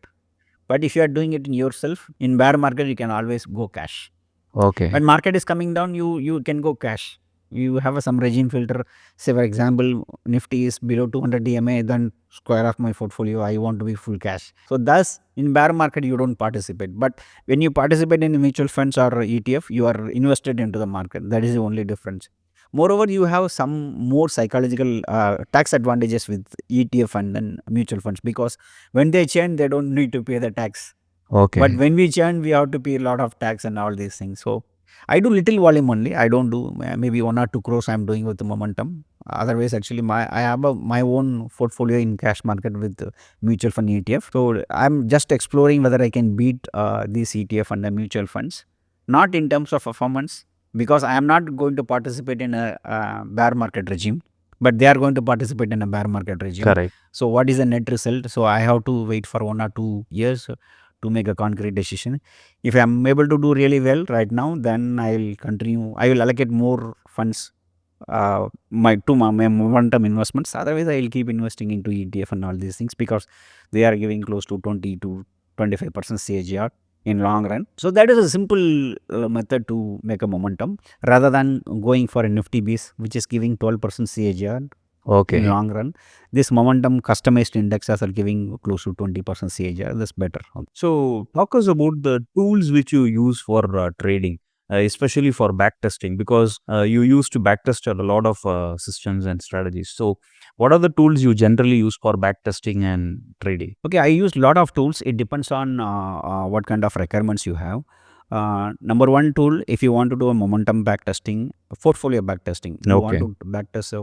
But if you are doing it in yourself, in bear market, you can always go cash. Okay. When market is coming down, you can go cash. You have some regime filter. Say for example, Nifty is below 200 DMA, then square off my portfolio. I want to be full cash. So thus in bear market you don't participate. But when you participate in mutual funds or ETF, you are invested into the market. That is the only difference. Moreover, you have some more psychological tax advantages with ETF and then mutual funds, because when they change, they don't need to pay the tax. Okay. But when we churn, we have to pay a lot of tax and all these things. So I do little volume only. I don't do maybe 1 or 2 crores I'm doing with the momentum. Otherwise, actually, I have my own portfolio in cash market with mutual fund ETF. So I'm just exploring whether I can beat these ETF and the mutual funds, not in terms of performance, because I am not going to participate in a bear market regime, but they are going to participate in a bear market regime. Correct. So what is the net result? So I have to wait for 1 or 2 years to make a concrete decision. If I am able to do really well right now, then I will continue. I will allocate more funds my momentum investments. Otherwise, I will keep investing into ETF and all these things, because they are giving close to 20 to 25% CAGR in long run. So that is a simple method to make a momentum, rather than going for a Nifty base which is giving 12% CAGR. Okay. In long run, this momentum customized indexes are giving close to 20% CAGR. That's better. So, talk us about the tools which you use for trading, especially for backtesting, because you used to backtest a lot of systems and strategies. So, what are the tools you generally use for backtesting and trading? Okay, I use a lot of tools. It depends on what kind of requirements you have. Number one tool, if you want to do a momentum backtesting, portfolio backtesting, you want to backtest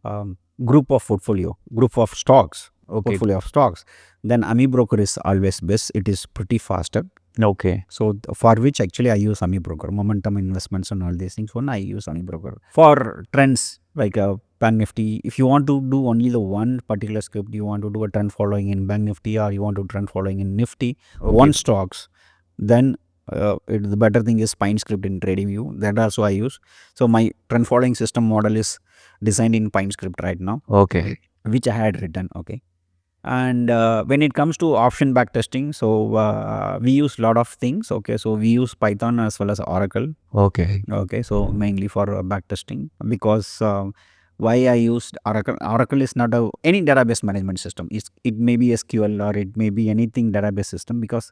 a group of portfolio, group of stocks, portfolio of stocks, then AMI broker is always best. It is pretty faster. Okay. So for which actually I use AMI broker, momentum investments and all these things. One I use AMI broker for trends like Banknifty. If you want to do only the one particular script, you want to do a trend following in Banknifty, or you want to trend following in Nifty, one stocks, then the better thing is Pine script in TradingView. That also I use. So my trend following system model is designed in Pine script right now. Okay. Which I had written. Okay. And when it comes to option backtesting, so we use a lot of things. Okay, so we use Python as well as Oracle. Okay. Okay, so mainly for backtesting, because why I used Oracle? Oracle is not any database management system. It may be SQL or it may be anything database system, because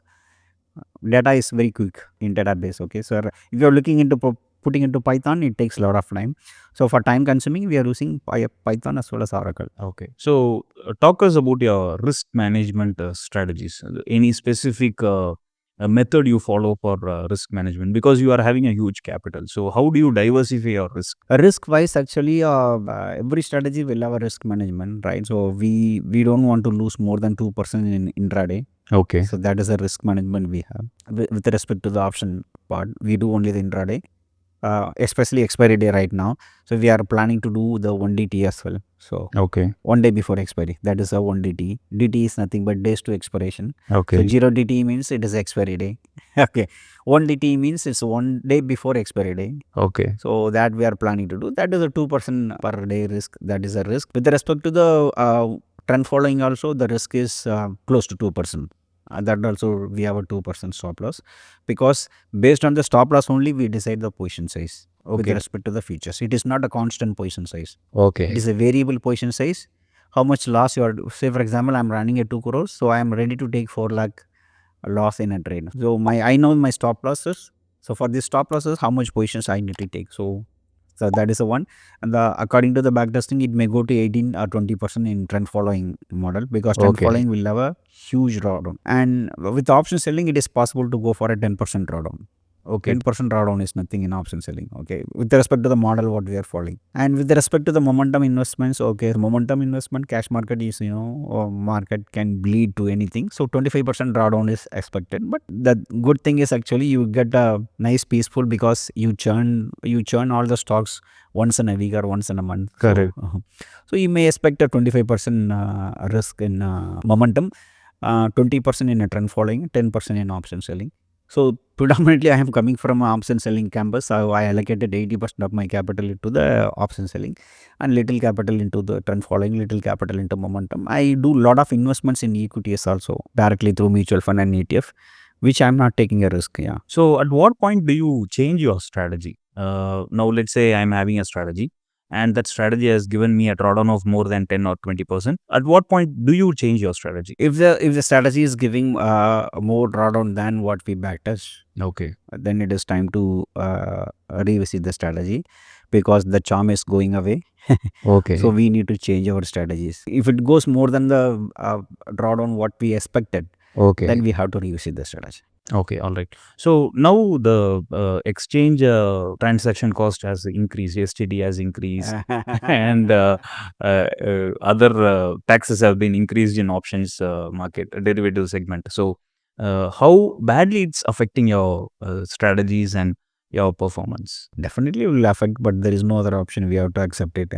data is very quick in database. Okay, so if you are looking into putting into Python, it takes a lot of time. So for time consuming, we are using Python as well as Oracle. Okay. So talk us about your risk management strategies. Any specific method you follow for risk management, because you are having a huge capital. So how do you diversify your risk? Risk wise, actually, every strategy will have a risk management, right? So we don't want to lose more than 2% in intraday. Okay. So that is a risk management we have. With respect to the option part, we do only the intraday. Especially expiry day right now. So we are planning to do the 1DT as well. So Okay. 1 day before expiry, that is a 1DT. DT is nothing but days to expiration. Okay. So 0DT means it is expiry day. Okay. 1DT means it's 1 day before expiry day. Okay. So that we are planning to do. That is a 2% per day risk. That is a risk. With respect to the trend following also, the risk is close to 2%. That also we have a 2% stop loss, because based on the stop loss only we decide the position size with respect to the features. It is not a constant position size. Okay. It is a variable position size. How much loss you are, say for example, I am running at 2 crores, so I am ready to take 4 lakh loss in a trade. So I know my stop losses. So for these stop losses, how much positions I need to take. So that is a one. And according to the backtesting, it may go to 18 or 20% in trend following model, because trend following will have a huge drawdown. And with option selling, it is possible to go for a 10% drawdown. Okay. 10% drawdown is nothing in option selling. Okay. With respect to the model what we are following. And with respect to the momentum investments, okay, momentum investment, cash market is, market can bleed to anything. So 25% drawdown is expected. But the good thing is actually you get a nice peaceful, because you churn all the stocks once in a week or once in a month. Correct. So you may expect a 25% risk in momentum, 20% in a trend following, 10% in option selling. So predominantly I am coming from option selling campus. So I allocated 80% of my capital into the option selling, and little capital into the trend following, little capital into momentum. I do a lot of investments in equities also, directly through mutual fund and ETF, which I am not taking a risk. Yeah. So at what point do you change your strategy? Now let's say I'm having a strategy, and that strategy has given me a drawdown of more than 10 or 20%. At what point do you change your strategy? If the strategy is giving more drawdown than what we backtest, Okay. then it is time to revisit the strategy, because the charm is going away. Okay. So we need to change our strategies. If it goes more than the drawdown what we expected, Okay. then we have to revisit the strategy. Okay, all right. So now the exchange transaction cost has increased, STD has increased, and other taxes have been increased in options market, derivative segment. So, how badly it's affecting your strategies and your performance? Definitely will affect, but there is no other option. We have to accept it.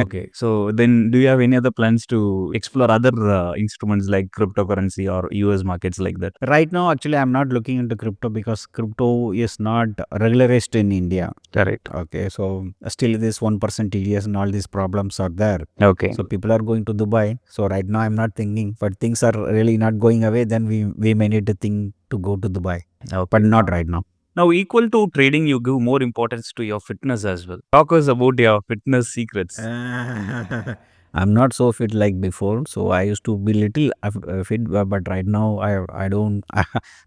Okay, so then do you have any other plans to explore other instruments like cryptocurrency or US markets like that? Right now, actually, I'm not looking into crypto because crypto is not regularized in India. Correct. Okay, so still this 1% TDS and all these problems are there. Okay. So people are going to Dubai. So right now, I'm not thinking, but things are really not going away. Then we may need to think to go to Dubai, Okay. but not right now. Now, equal to trading, you give more importance to your fitness as well. Talk us about your fitness secrets. I'm not so fit like before. So I used to be little fit, but right now I don't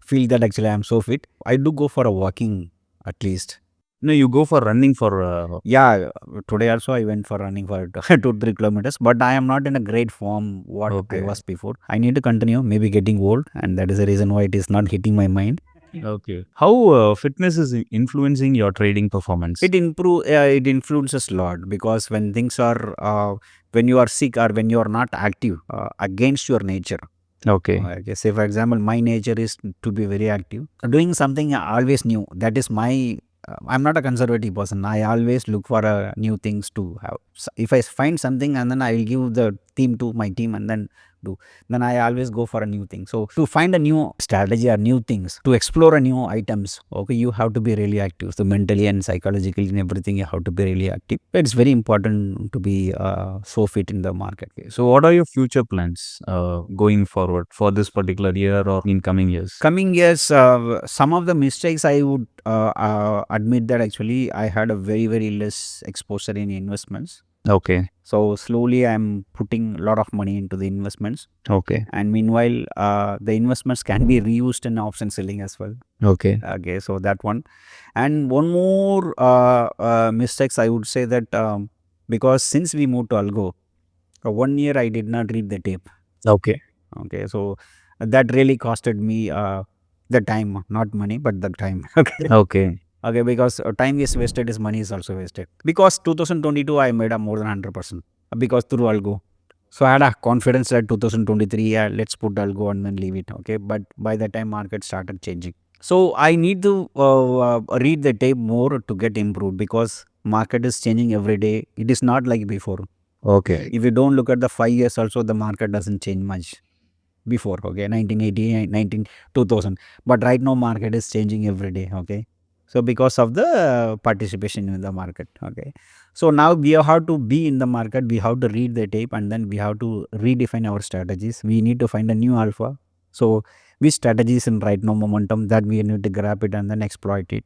feel that actually I'm so fit. I do go for a walking at least. No, you go for running for. Yeah, today also I went for running for 2-3 kilometers, but I am not in a great form what I Okay. was before. I need to continue, maybe getting old, and that is the reason why it is not hitting my mind. Okay. How fitness is influencing your trading performance? It influences a lot, because when things are when you are sick or when you are not active against your nature. Okay. Okay, say for example, my nature is to be very active, doing something always new. That is my. I'm not a conservative person. I always look for new things to have. So if I find something and then I will give the theme to my team and then do, then I always go for a new thing. So to find a new strategy or new things, to explore a new items, okay, you have to be really active. So mentally and psychologically and everything, you have to be really active. It's very important to be so fit in the market. So, what are your future plans going forward for this particular year or in coming years? Coming years, some of the mistakes I would admit that actually I had a very less exposure in investments. Okay. So slowly I'm putting a lot of money into the investments, Okay. and meanwhile the investments can be reused in option selling as well. Okay. Okay, so that one. And one more mistakes I would say that because since we moved to Algo, 1 year I did not read the tape. Okay. Okay, so that really costed me the time, not money, but the time. Okay. Okay. Okay, because time is wasted, is money is also wasted. Because 2022 I made a more than 100% because through Algo. So I had a confidence that 2023, yeah, let's put Algo and then leave it. Okay, but by the time market started changing, so I need to read the tape more to get improved, because market is changing every day. It is not like before. Okay. If you don't look at the 5 years also, the market doesn't change much before. Okay, 1980, 2000, but right now market is changing every day. Okay, so because of the participation in the market. Okay, so now we have to be in the market, we have to read the tape, and then we have to redefine our strategies. We need to find a new alpha. So which strategies in right now momentum that we need to grab it and then exploit it.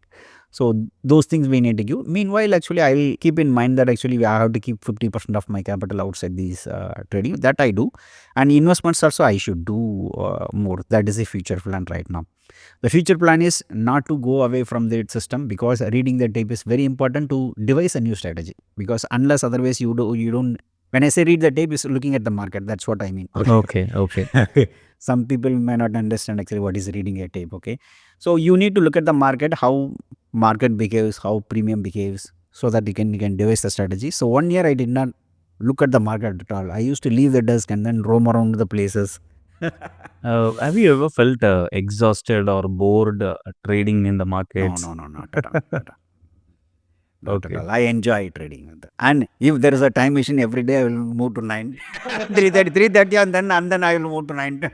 So those things we need to give. Meanwhile, actually, I will keep in mind that actually I have to keep 50% of my capital outside these trading. That I do, and investments also I should do more. That is the future plan right now. The future plan is not to go away from the system, because reading the tape is very important to devise a new strategy. Because unless otherwise you don't. When I say read the tape, is looking at the market. That's what I mean. Okay. Okay. Some people may not understand actually what is reading a tape. Okay, so you need to look at the market, how market behaves, how premium behaves, so that you can devise the strategy. So 1 year I did not look at the market at all. I used to leave the desk and then roam around the places. Have you ever felt exhausted or bored trading in the markets? No, not at all. Not at Okay. all. I enjoy trading. And if there is a time machine every day, I will move to 9. 3:30, and then I will move to 9.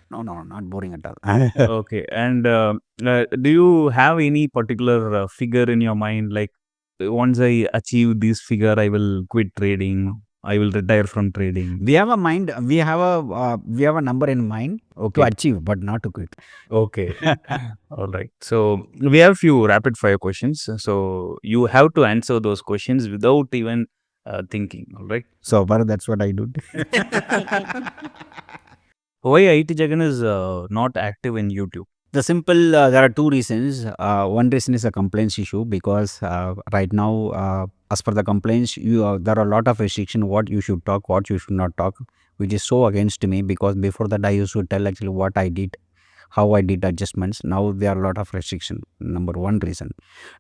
No, not boring at all. Okay. And do you have any particular figure in your mind? Like, once I achieve this figure, I will quit trading. I will retire from trading. We have a mind. We have a number in mind to Okay. achieve, but not to quit. Okay. All right. So we have few rapid fire questions. So you have to answer those questions without even thinking. All right. So far, that's what I do. Why IT Jagan is not active in YouTube? The simple, there are two reasons. One reason is a complaints issue because right now, as per the complaints, there are a lot of restriction what you should talk, what you should not talk, which is so against me because before that I used to tell actually what I did, how I did adjustments. Now there are a lot of restriction. Number one reason.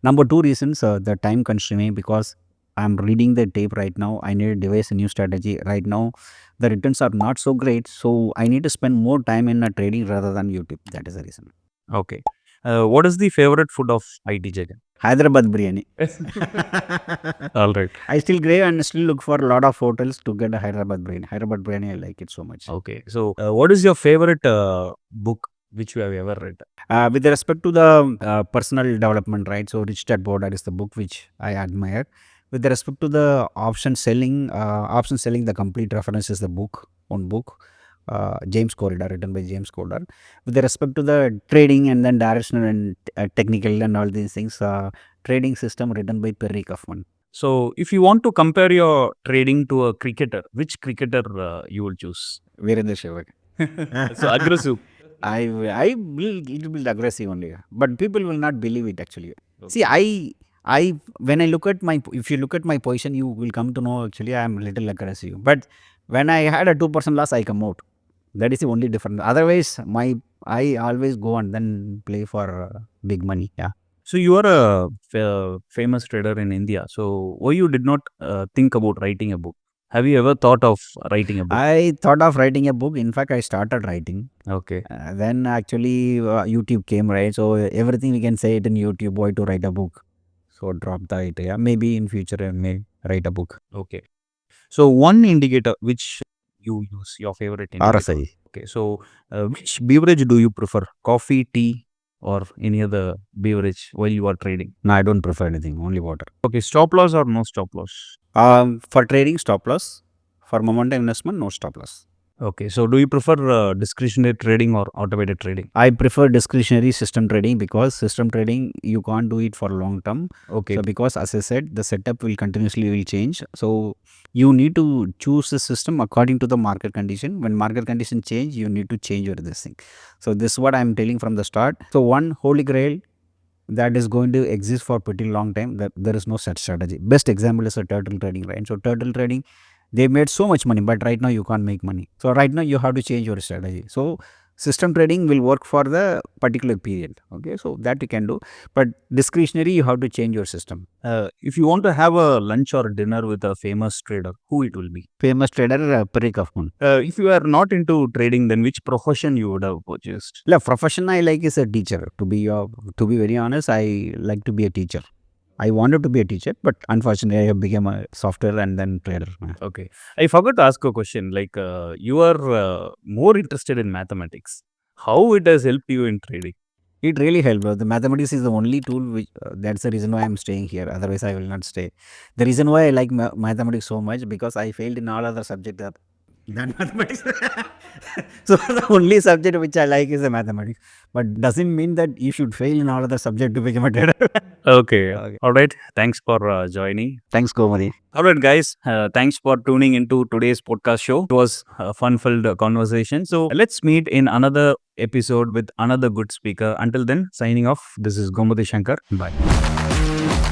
Number two reasons, the time consuming because I'm reading the tape right now. I need to devise a new strategy right now. The returns are not so great, so I need to spend more time in trading rather than YouTube. That is the reason. Okay. What is the favorite food of IT Jagan? Hyderabad biryani. All right. I still crave and still look for a lot of hotels to get a Hyderabad biryani. Hyderabad biryani, I like it so much. Okay. So what is your favorite book which you have ever read? With respect to the personal development, right? So Rich Dad Poor Dad is the book which I admire. With respect to the option selling, the complete reference is the book, one book. James Corridor, written by James Corridor. With respect to the trading and then directional and technical and all these things, trading system written by Perry Kaufman. So if you want to compare your trading to a cricketer, which cricketer you will choose? Virendra Sehwag. So aggressive. I will it will be aggressive only, but people will not believe it actually. Okay. See, I when I look at if you look at my position, you will come to know actually I am little aggressive. But when I had a 2% loss, I come out. That is the only difference. Otherwise, I always go and then play for big money. Yeah. So you are a famous trader in India. So why you did not think about writing a book? Have you ever thought of writing a book? I thought of writing a book. In fact, I started writing. Okay. Then actually YouTube came, right? So everything we can say it in YouTube. Why to write a book? So drop the idea. Maybe in future I may write a book. Okay. So one indicator which you use, your favorite indicator. RSI. Okay. So which beverage do you prefer? Coffee, tea, or any other beverage while you are trading? No, I don't prefer anything. Only water. Okay. Stop loss or no stop loss? For trading, stop loss. For momentum investment, no stop loss. Okay. So do you prefer discretionary trading or automated trading? I prefer discretionary system trading because system trading you can't do it for long term. Okay. So because as I said, the setup will continuously change. So you need to choose the system according to the market condition. When market condition change, you need to change your this thing. So this is what I am telling from the start. So one holy grail that is going to exist for pretty long time. That there is no such strategy. Best example is a turtle trading, right? So turtle trading, they made so much money, but right now you can't make money. So right now you have to change your strategy. So system trading will work for the particular period. Okay, so that you can do, but discretionary you have to change your system. If you want to have a lunch or dinner with a famous trader, who it will be? Famous trader Perry Kaufman. If you are not into trading, then which profession you would have purchased? The profession I like is a teacher. To be very honest, I like to be a teacher. I wanted to be a teacher, but unfortunately, I became a software and then trader. Okay. I forgot to ask a question. Like, you are more interested in mathematics. How it has helped you in trading? It really helped. The mathematics is the only tool which that's the reason why I'm staying here. Otherwise, I will not stay. The reason why I like mathematics so much because I failed in all other subjects than mathematics. So the only subject which I like is the mathematics. But doesn't mean that you should fail in all other subjects to become a trader. Okay. Okay. All right. Thanks for joining. Thanks, Gomathi. All right, guys. Thanks for tuning into today's podcast show. It was a fun-filled conversation. So let's meet in another episode with another good speaker. Until then, signing off. This is Gomathi Shankar. Bye.